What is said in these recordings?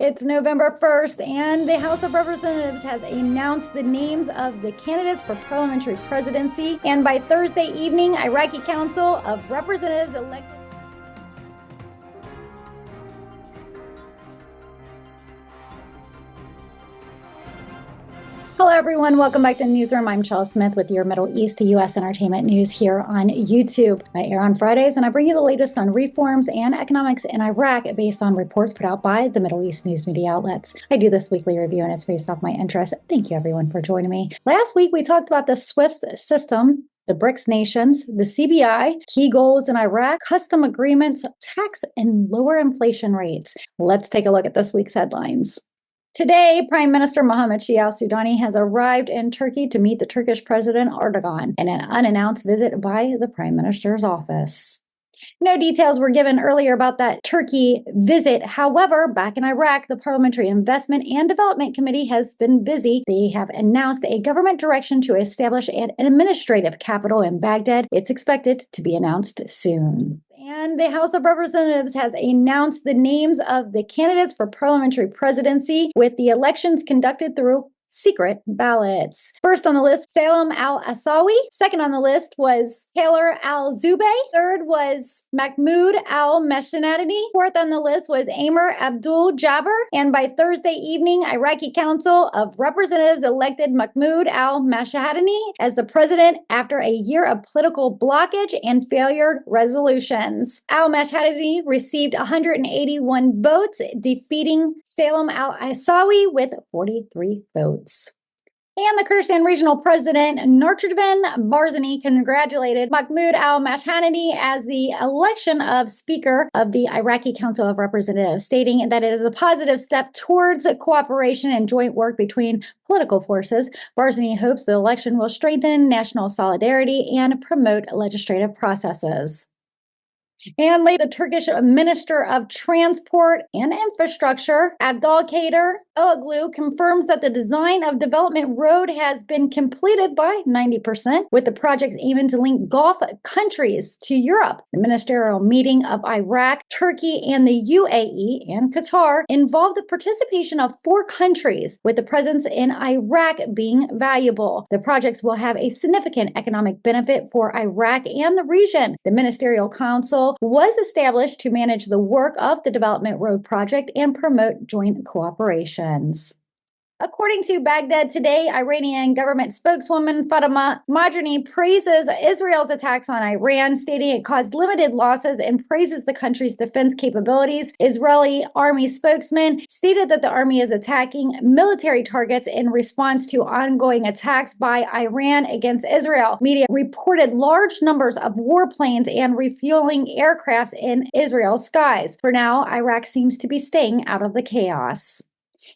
It's November 1st, and the House of Representatives has announced the names of the candidates for parliamentary presidency. And by Thursday evening, Iraqi Council of Representatives elected. Hello, everyone. Welcome back to the Newsroom. I'm Chella Smith with your Middle East to U.S. entertainment news here on YouTube. I air on Fridays, and I bring you the latest on reforms and economics in Iraq based on reports put out by the Middle East news media outlets. I do this weekly review, and it's based off my interest. Thank you, everyone, for joining me. Last week, we talked about the SWIFT system, the BRICS nations, the CBI, key goals in Iraq, custom agreements, tax, and lower inflation rates. Let's take a look at this week's headlines. Today, Prime Minister Mohammed Shia al-Sudani has arrived in Turkey to meet the Turkish President Erdogan in an unannounced visit by the Prime Minister's office. No details were given earlier about that Turkey visit. However, back in Iraq, the Parliamentary Investment and Development Committee has been busy. They have announced a government direction to establish an administrative capital in Baghdad. It's expected to be announced soon. And the House of Representatives has announced the names of the candidates for parliamentary presidency, with the elections conducted through secret ballots. First on the list, Salem al-Asawi. Second on the list was Taylor al-Zubay. Third was Mahmoud al-Meshanadi. Fourth on the list was Amir Abdul Jabbar. And by Thursday evening, Iraqi Council of Representatives elected Mahmoud al-Meshanadi as the president after a year of political blockage and failure resolutions. Al-Meshanadi received 181 votes, defeating Salem al-Asawi with 43 votes. And the Kurdistan Regional President Narchudvan Barzani congratulated Mahmoud al-Meshanadi as the election of Speaker of the Iraqi Council of Representatives, stating that it is a positive step towards cooperation and joint work between political forces. Barzani hopes the election will strengthen national solidarity and promote legislative processes. And later, the Turkish Minister of Transport and Infrastructure, Abdülkadir Öğütlü, confirms that the design of Development Road has been completed by 90%, with the project aiming to link Gulf countries to Europe. The ministerial meeting of Iraq, Turkey, and the UAE and Qatar involved the participation of 4 countries, with the presence in Iraq being valuable. The projects will have a significant economic benefit for Iraq and the region. The Ministerial Council was established to manage the work of the Development Road project and promote joint cooperations. According to Baghdad Today, Iranian government spokeswoman Fatima Madrini praises Israel's attacks on Iran, stating it caused limited losses, and praises the country's defense capabilities. Israeli army spokesman stated that the army is attacking military targets in response to ongoing attacks by Iran against Israel. Media reported large numbers of warplanes and refueling aircrafts in Israel's skies. For now, Iraq seems to be staying out of the chaos.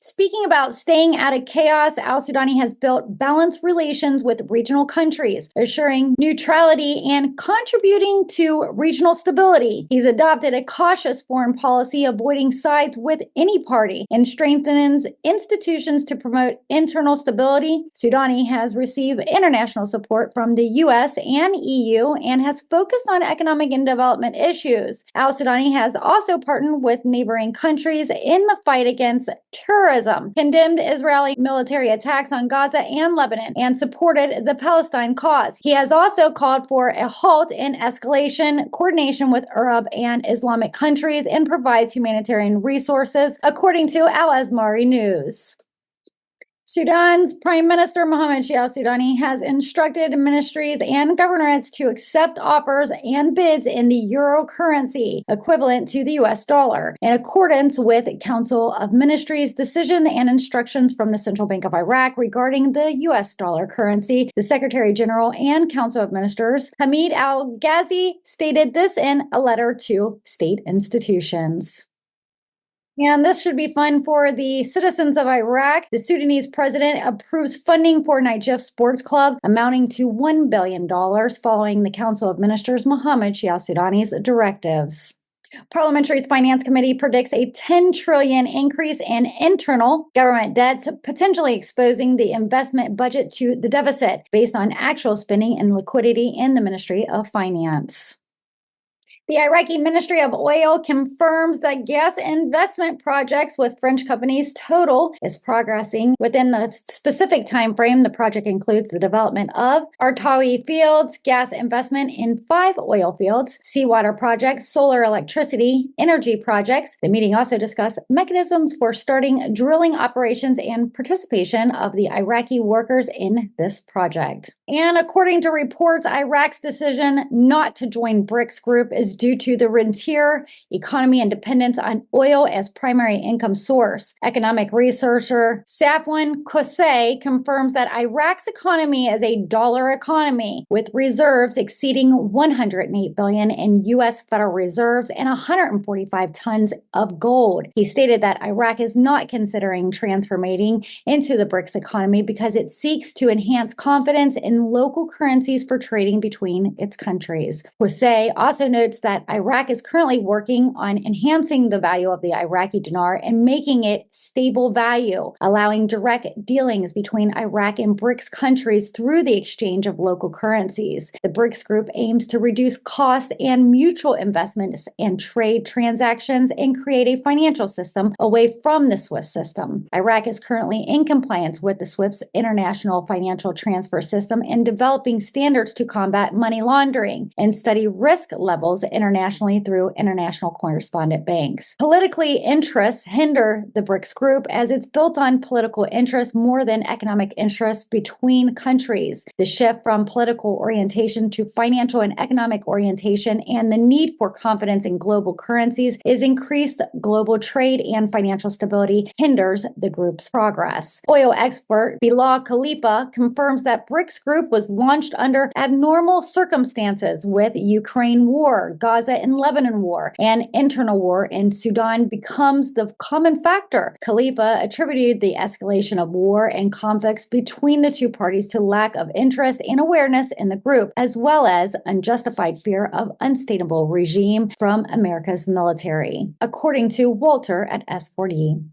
Speaking about staying out of chaos, al-Sudani has built balanced relations with regional countries, assuring neutrality and contributing to regional stability. He's adopted a cautious foreign policy, avoiding sides with any party, and strengthens institutions to promote internal stability. Sudani has received international support from the U.S. and EU and has focused on economic and development issues. Al-Sudani has also partnered with neighboring countries in the fight against terrorism, condemned Israeli military attacks on Gaza and Lebanon, and supported the Palestine cause. He has also called for a halt in escalation, coordination with Arab and Islamic countries, and provides humanitarian resources, according to Al-Azmari News. Sudan's Prime Minister Mohammed Shia al-Sudani has instructed ministries and governorates to accept offers and bids in the euro currency, equivalent to the US dollar, in accordance with Council of Ministries' decision and instructions from the Central Bank of Iraq regarding the US dollar currency. The Secretary General and Council of Ministers, Hamid al-Ghazi, stated this in a letter to state institutions. And this should be fun for the citizens of Iraq. The Sudanese president approves funding for Najaf Sports Club amounting to $1 billion following the Council of Ministers Mohammed Shia al-Sudani's directives. Parliamentary's Finance Committee predicts a $10 trillion increase in internal government debts, potentially exposing the investment budget to the deficit based on actual spending and liquidity in the Ministry of Finance. The Iraqi Ministry of Oil confirms that gas investment projects with French companies Total is progressing within the specific time frame. The project includes the development of Artawi fields, gas investment in 5 oil fields, seawater projects, solar electricity, energy projects. The meeting also discussed mechanisms for starting drilling operations and participation of the Iraqi workers in this project. And according to reports, Iraq's decision not to join BRICS group is due to the rentier economy and dependence on oil as primary income source. Economic researcher Safwan Qusay confirms that Iraq's economy is a dollar economy with reserves exceeding $108 billion in U.S. Federal Reserves and 145 tons of gold. He stated that Iraq is not considering transforming into the BRICS economy because it seeks to enhance confidence in local currencies for trading between its countries. Qusay also notes that Iraq is currently working on enhancing the value of the Iraqi dinar and making it stable value, allowing direct dealings between Iraq and BRICS countries through the exchange of local currencies. The BRICS group aims to reduce cost and mutual investments and trade transactions and create a financial system away from the SWIFT system. Iraq is currently in compliance with the SWIFT's international financial transfer system and developing standards to combat money laundering and study risk levels internationally through international correspondent banks. Politically, interests hinder the BRICS group as it's built on political interests more than economic interests between countries. The shift from political orientation to financial and economic orientation and the need for confidence in global currencies is increased global trade and financial stability hinders the group's progress. Oil expert Bilal Khalifa confirms that BRICS group was launched under abnormal circumstances with Ukraine war, Gaza and Lebanon war, and internal war in Sudan becomes the common factor. Khalifa attributed the escalation of war and conflicts between the two parties to lack of interest and awareness in the group, as well as unjustified fear of unstable regime from America's military, according to Walter at S4D.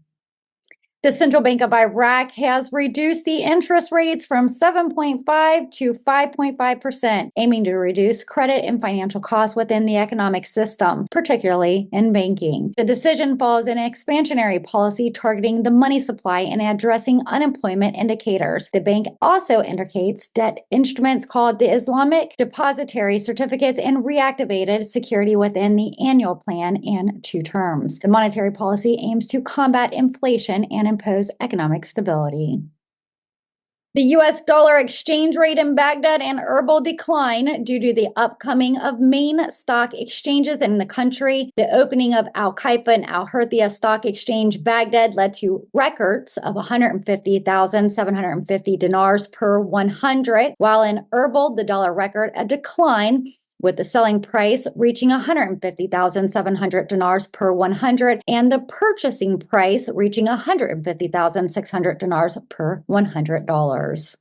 The Central Bank of Iraq has reduced the interest rates from 7.5 to 5.5%, aiming to reduce credit and financial costs within the economic system, particularly in banking. The decision follows an expansionary policy targeting the money supply and addressing unemployment indicators. The bank also indicates debt instruments called the Islamic Depository Certificates and reactivated security within the annual plan in 2 terms. The monetary policy aims to combat inflation and impose economic stability. The U.S. dollar exchange rate in Baghdad and Erbil decline due to the upcoming of main stock exchanges in the country. The opening of Al Khaifa and Al Herthia Stock Exchange Baghdad led to records of 150,750 dinars per 100, while in Erbil, the dollar record a decline, with the selling price reaching 150,700 dinars per 100 and the purchasing price reaching 150,600 dinars per $100.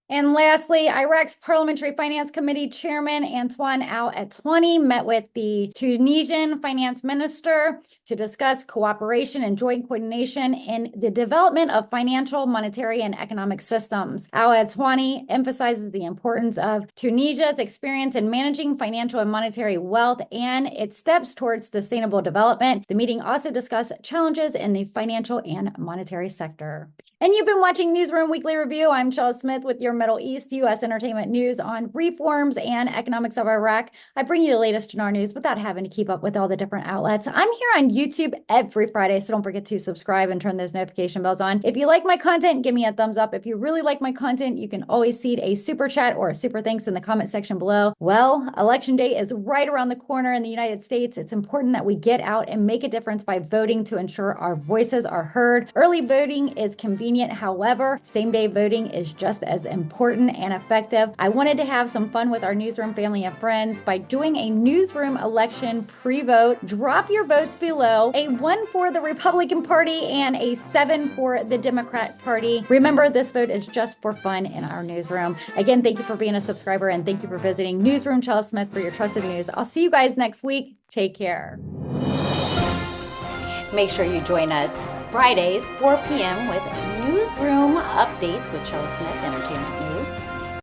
And lastly, Iraq's Parliamentary Finance Committee Chairman Antoine Al-Atwani met with the Tunisian finance minister to discuss cooperation and joint coordination in the development of financial, monetary, and economic systems. Al-Atwani emphasizes the importance of Tunisia's experience in managing financial and monetary wealth and its steps towards sustainable development. The meeting also discussed challenges in the financial and monetary sector. And you've been watching Newsroom Weekly Review. I'm Chella Smith with your Middle East U.S. entertainment news on reforms and economics of Iraq. I bring you the latest Dinar news without having to keep up with all the different outlets. I'm here on YouTube every Friday, so don't forget to subscribe and turn those notification bells on. If you like my content, give me a thumbs up. If you really like my content, you can always seed a super chat or a super thanks in the comment section below. Well, election day is right around the corner in the United States. It's important that we get out and make a difference by voting to ensure our voices are heard. Early voting is convenient. However, same-day voting is just as important and effective. I wanted to have some fun with our Newsroom family and friends by doing a Newsroom election pre-vote. Drop your votes below. A 1 for the Republican Party and a 7 for the Democrat Party. Remember, this vote is just for fun in our Newsroom. Again, thank you for being a subscriber and thank you for visiting Newsroom Chella Smith for your trusted news. I'll see you guys next week. Take care. Make sure you join us Fridays, 4 p.m. with Newsroom Updates with Chella Smith Entertainment News.